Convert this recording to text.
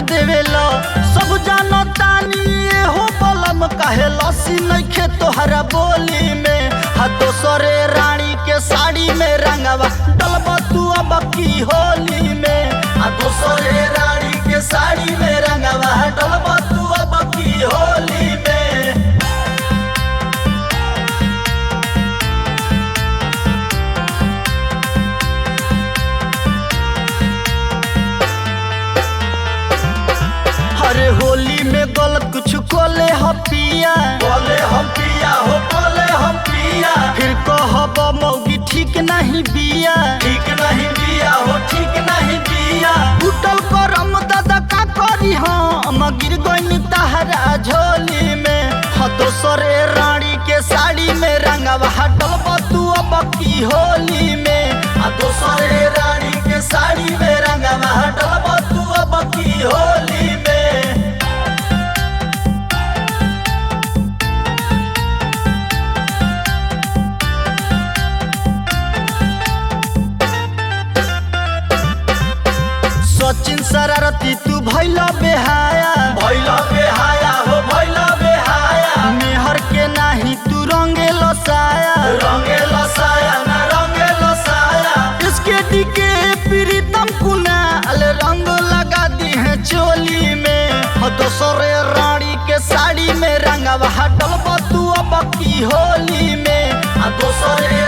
देवेला सब जानो तानी हो बलम काहे लसी नइखे तोहरा बोली में। हा दोसरे रानी के साड़ी में रंगवा डलबा तू अब की होली में। हा दोसरे रानी के साड़ी में रंगवा डलबा तू अब की होली में। अरे होली में गलत कुछ कोले हम पिया, बोले हम पिया हो बोले हम पिया। फिर कहब मौगी ठीक नहीं बिया, ठीक नहीं बिया हो ठीक नहीं बिया। उठल करम दादा का करी हम गिर गई तहरा झोली में। हाँ दोसरे रानी के साड़ी में रंगवा डलबा तू अब की होली में। हाँ दोसरे रानी के साड़ी में रंगवा डलबा तू अब की होली में। सचिन शरारती तू भैला बेहाया, भैला बेहाया हो भैला बेहाया। मेहर के नाही तू रंगे लसाया, रंगे लसाया ना रंगे लसाया। इसके डीके प्रीतम कुनाल रंग लगा दी है चोली में। दोसरे रानी के साड़ी में रंगवा डलबा तू अब की होली में। दोसरे